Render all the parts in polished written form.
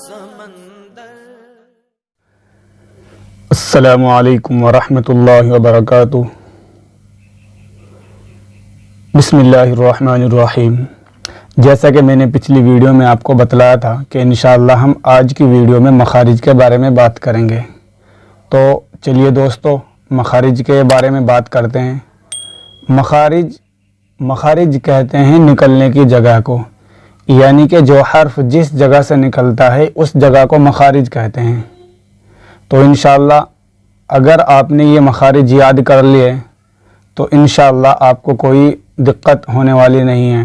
سمندر۔ السلام علیکم ورحمۃ اللہ وبرکاتہ۔ بسم اللہ الرحمن الرحیم۔ جیسا کہ میں نے پچھلی ویڈیو میں آپ کو بتلایا تھا کہ انشاءاللہ ہم آج کی ویڈیو میں مخارج کے بارے میں بات کریں گے، تو چلیے دوستو مخارج کے بارے میں بات کرتے ہیں۔ مخارج کہتے ہیں نکلنے کی جگہ کو، یعنی کہ جو حرف جس جگہ سے نکلتا ہے اس جگہ کو مخارج کہتے ہیں۔ تو انشاءاللہ اگر آپ نے یہ مخارج یاد کر لیے تو انشاءاللہ آپ کو کوئی دقت ہونے والی نہیں ہے،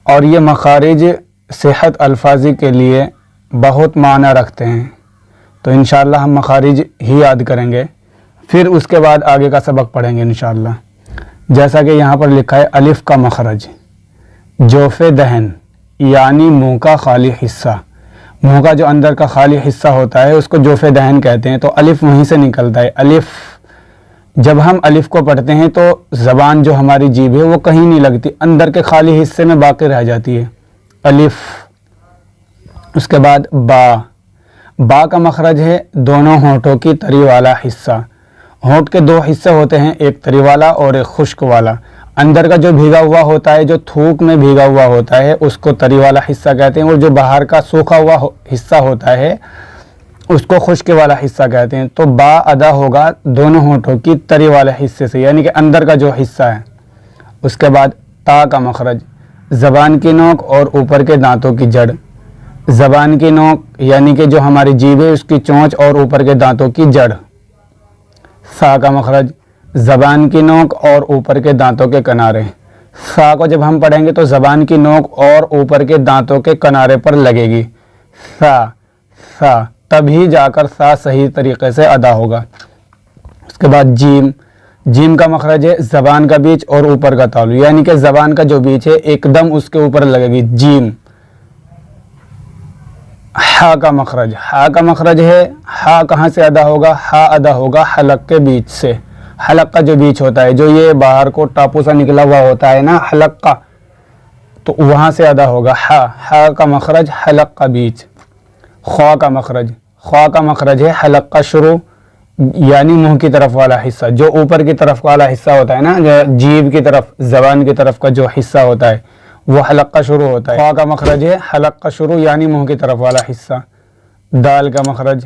اور یہ مخارج صحت الفاظی کے لیے بہت معنی رکھتے ہیں۔ تو انشاءاللہ ہم مخارج ہی یاد کریں گے، پھر اس کے بعد آگے کا سبق پڑھیں گے انشاءاللہ۔ جیسا کہ یہاں پر لکھا ہے الف کا مخرج، جوف دہن یعنی منہ کا خالی حصہ، منہ کا جو اندر کا خالی حصہ ہوتا ہے اس کو جوف دہن کہتے ہیں۔ تو الف وہیں سے نکلتا ہے۔ الف جب ہم الف کو پڑھتے ہیں تو زبان جو ہماری جیب ہے وہ کہیں نہیں لگتی، اندر کے خالی حصے میں باقی رہ جاتی ہے الف۔ اس کے بعد با کا مخرج ہے دونوں ہونٹوں کی تری والا حصہ۔ ہونٹ کے دو حصے ہوتے ہیں، ایک تری والا اور ایک خشک والا۔ اندر کا جو بھیگا ہوا ہوتا ہے، جو تھوک میں بھیگا ہوا ہوتا ہے، اس کو تری والا حصہ کہتے ہیں، اور جو باہر کا سوکھا ہوا حصہ ہوتا ہے اس کو خشک والا حصہ کہتے ہیں۔ تو با ادا ہوگا دونوں ہونٹوں کی تری والے حصے سے، یعنی کہ اندر کا جو حصہ ہے۔ اس کے بعد تا کا مخرج زبان کی نوک اور اوپر کے دانتوں کی جڑ۔ زبان کی نوک یعنی کہ جو ہماری جیب ہے اس کی چونچ اور اوپر کے دانتوں کی جڑ۔ سا کا مخرج زبان کی نوک اور اوپر کے دانتوں کے کنارے۔ سا کو جب ہم پڑھیں گے تو زبان کی نوک اور اوپر کے دانتوں کے کنارے پر لگے گی سا، تبھی جا کر سا صحیح طریقے سے ادا ہوگا۔ اس کے بعد جیم کا مخرج ہے زبان کا بیچ اور اوپر کا تالو، یعنی کہ زبان کا جو بیچ ہے ایک دم اس کے اوپر لگے گی جیم۔ ہا کا مخرج ہے ہا کہاں سے ادا ہوگا؟ ہا ادا ہوگا حلق کے بیچ سے۔ حلق کا جو بیچ ہوتا ہے، جو یہ باہر کو ٹاپو سا نکلا ہوا ہوتا ہے نا حلق کا، تو وہاں سے ادا ہوگا ہا کا مخرج حلق کا بیچ۔ خوا کا مخرج ہے حلق کا شروع یعنی منہ کی طرف والا حصہ، جو اوپر کی طرف والا حصہ ہوتا ہے نا، جو جیب کی طرف زبان کی طرف کا جو حصہ ہوتا ہے وہ حلق کا شروع ہوتا ہے۔ خوا کا مخرج ہے حلق کا شروع یعنی منہ کی طرف والا حصہ۔ دال کا مخرج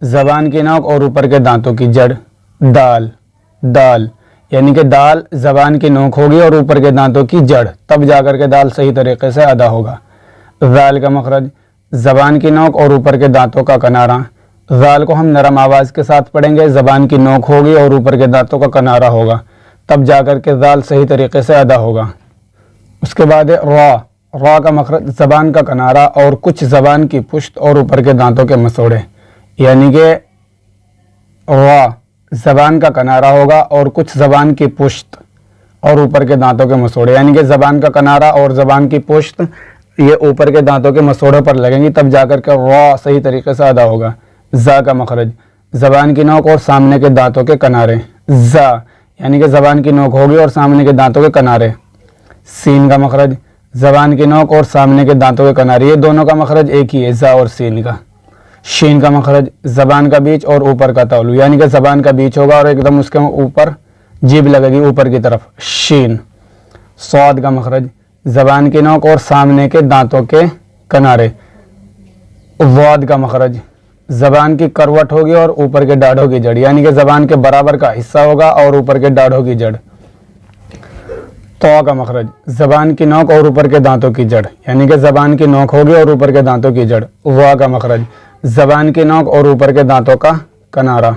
زبان کی نوک اور اوپر کے دانتوں کی جڑ۔ دال یعنی کہ دال زبان کی نوک ہوگی اور اوپر کے دانتوں کی جڑ، تب جا کر کے دال صحیح طریقے سے ادا ہوگا۔ ذال کا مخرج زبان کی نوک اور اوپر کے دانتوں کا کنارہ۔ ذال کو ہم نرم آواز کے ساتھ پڑھیں گے، زبان کی نوک ہوگی اور اوپر کے دانتوں کا کنارہ ہوگا، تب جا کر کے ذال صحیح طریقے سے ادا ہوگا۔ اس کے بعد را کا مخرج زبان کا کنارہ اور کچھ زبان کی پشت اور اوپر کے دانتوں کے مسوڑے، یعنی کہ را زبان کا کنارہ ہوگا اور کچھ زبان کی پشت اور اوپر کے دانتوں کے مسوڑے، یعنی کہ زبان کا کنارہ اور زبان کی پشت یہ اوپر کے دانتوں کے مسوڑوں پر لگیں گی، تب جا کر کے را صحیح طریقے سے ادا ہوگا۔ زا کا مخرج زبان کی نوک اور سامنے کے دانتوں کے کنارے۔ زا یعنی کہ زبان کی نوک ہوگی اور سامنے کے دانتوں کے کنارے۔ سین کا مخرج زبان کی نوک اور سامنے کے دانتوں کے کنارے، یہ دونوں کا مخرج ایک ہی ہے زا اور سین کا۔ شین کا مخرج زبان کا بیچ اور اوپر کا تالو، یعنی کہ زبان کا بیچ ہوگا اور ایک دم اس کے اوپر جیب لگے گی اوپر کی طرف، شین۔ صاد کا مخرج زبان کی نوک اور سامنے کے دانتوں کے کنارے۔ واد کا مخرج زبان کی کروٹ ہوگی اور اوپر کے ڈاڑھوں کی جڑ، یعنی کہ زبان کے برابر کا حصہ ہوگا اور اوپر کے ڈاڑھوں کی جڑ۔ تو کا مخرج زبان کی نوک اور اوپر کے دانتوں کی جڑ، یعنی کہ زبان کی نوک ہوگی اور اوپر کے دانتوں کی جڑ۔ وا کا مخرج زبان کی نوک اور اوپر کے دانتوں کا کنارہ۔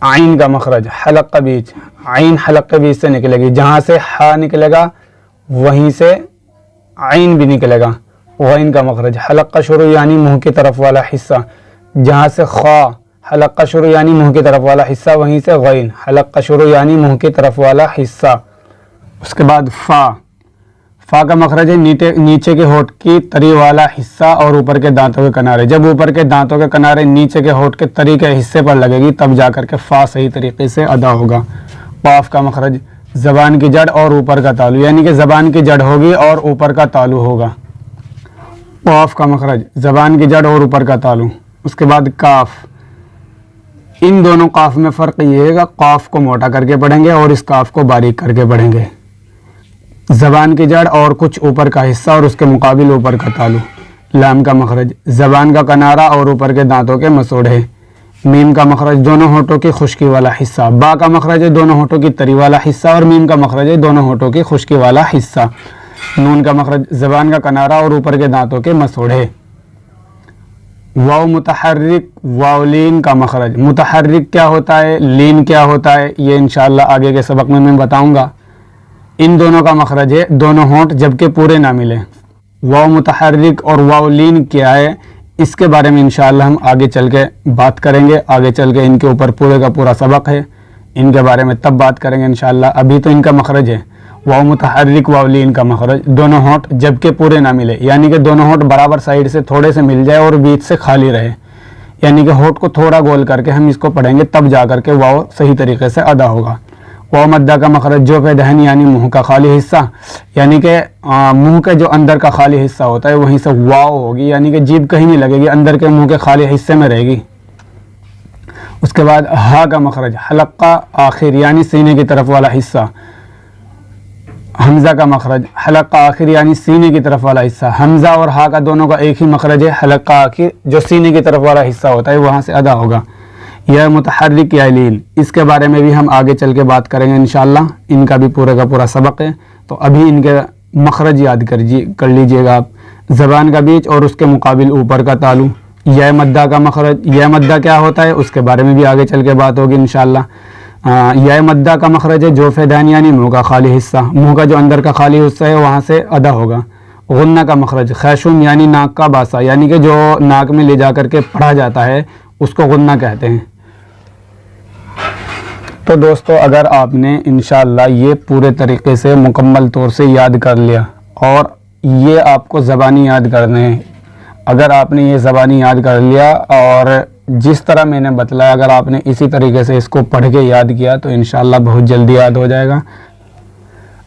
عین کا مخرج حلق کا بیچ، عین حلق کے بیچ سے نکلے گی، جہاں سے ہا نکلے گا وہیں سے عین بھی نکلے گا۔ غین کا مخرج حلق کا شروع یعنی منہ کی طرف والا حصہ، جہاں سے خا حلق کا شروع یعنی منہ کی طرف والا حصہ، وہیں سے غین حلق کا شروع یعنی منہ کی طرف والا حصہ۔ اس کے بعد فا کا مخرج ہے نیچے کے ہونٹ کی تری والا حصہ اور اوپر کے دانتوں کے کنارے۔ جب اوپر کے دانتوں کے کنارے نیچے کے ہونٹ کے تری کے حصے پر لگے گی، تب جا کر کے فا صحیح طریقے سے ادا ہوگا۔ قاف کا مخرج زبان کی جڑ اور اوپر کا تالو، یعنی کہ زبان کی جڑ ہوگی اور اوپر کا تالو ہوگا۔ قاف کا مخرج زبان کی جڑ اور اوپر کا تالو. اس کے بعد کاف. ان دونوں قاف میں فرق یہ ہے کہ قاف کو موٹا کر کے پڑھیں گے اور اس کاف کو باریک کر کے پڑھیں گے. زبان کی جڑ اور کچھ اوپر کا حصہ اور اس کے مقابل اوپر کا تالو. لام کا مخرج زبان کا کنارہ اور اوپر کے دانتوں کے مسوڑھے. میم کا مخرج دونوں ہونٹوں کی خشکی والا حصہ. با کا مخرج ہے دونوں ہونٹوں کی تری والا حصہ اور میم کا مخرج ہے دونوں ہونٹوں کی خشکی والا حصہ. نون کا مخرج زبان کا کنارہ اور اوپر کے دانتوں کے مسوڑھے. واو متحرک واو لین کا مخرج. متحرک کیا ہوتا ہے، لین کیا ہوتا ہے، یہ انشاءاللہ آگے کے سبق میں بتاؤں گا. ان دونوں کا مخرج ہے دونوں ہونٹ جبکہ پورے نہ ملے. واو متحرک اور واو لین کیا ہے اس کے بارے میں انشاءاللہ ہم آگے چل کے بات کریں گے. آگے چل کے ان کے اوپر پورے کا پورا سبق ہے، ان کے بارے میں تب بات کریں گے انشاءاللہ. ابھی تو ان کا مخرج ہے واو متحرک واو لین کا مخرج دونوں ہونٹ جبکہ پورے نہ ملے، یعنی کہ دونوں ہونٹ برابر سائیڈ سے تھوڑے سے مل جائے اور بیچ سے خالی رہے، یعنی کہ ہونٹ کو تھوڑا گول کر کے ہم اس کو پڑھیں گے تب جا کر کے واو صحیح طریقے سے ادا ہوگا. واو مدہ کا مخرج جو پہ دہن یعنی منہ کا خالی حصہ، یعنی کہ منہ کے جو اندر کا خالی حصہ ہوتا ہے وہیں سے واو ہوگی، یعنی کہ جیب کہیں نہیں لگے گی، اندر کے منہ کے خالی حصے میں رہے گی. اس کے بعد ہا کا مخرج حلقہ آخر یعنی سینے کی طرف والا حصہ. حمزہ کا مخرج حلقہ آخر یعنی سینے کی طرف والا حصہ. حمزہ اور ہا کا دونوں کا ایک ہی مخرج ہے، حلقہ آخر جو سینے کی طرف والا حصہ ہوتا ہے وہاں سے ادا ہوگا. یا متحرک یا لین اس کے بارے میں بھی ہم آگے چل کے بات کریں گے انشاءاللہ. ان کا بھی پورے کا پورا سبق ہے، تو ابھی ان کے مخرج یاد کر لیجئے گا آپ. زبان کا بیچ اور اس کے مقابل اوپر کا تالو. یا مدہ کا مخرج یا مدہ کیا ہوتا ہے اس کے بارے میں بھی آگے چل کے بات ہوگی انشاءاللہ. یا مدہ کا مخرج ہے جوف دہن یعنی منہ کا خالی حصہ، منہ کا جو اندر کا خالی حصہ ہے وہاں سے ادا ہوگا. غنہ کا مخرج خیشوم یعنی ناک کا باسا، یعنی کہ جو ناک میں لے جا کر کے پڑھا جاتا ہے اس کو غنہ کہتے ہیں. تو دوستو اگر آپ نے انشاءاللہ یہ پورے طریقے سے مکمل طور سے یاد کر لیا اور یہ آپ کو زبانی یاد کرنے ہیں، اگر آپ نے یہ زبانی یاد کر لیا اور جس طرح میں نے بتلایا اگر آپ نے اسی طریقے سے اس کو پڑھ کے یاد کیا تو انشاءاللہ بہت جلدی یاد ہو جائے گا.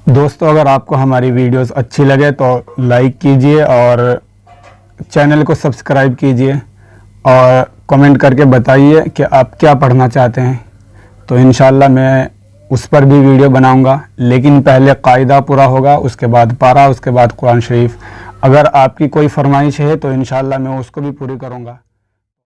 دوستو اگر آپ کو ہماری ویڈیوز اچھی لگے تو لائک کیجئے اور چینل کو سبسکرائب کیجئے اور کمنٹ کر کے بتائیے کہ آپ کیا پڑھنا چاہتے ہیں، تو انشاءاللہ میں اس پر بھی ویڈیو بناؤں گا. لیکن پہلے قاعدہ پورا ہوگا، اس کے بعد پارہ، اس کے بعد قرآن شریف. اگر آپ کی کوئی فرمائش ہے تو انشاءاللہ میں اس کو بھی پوری کروں گا.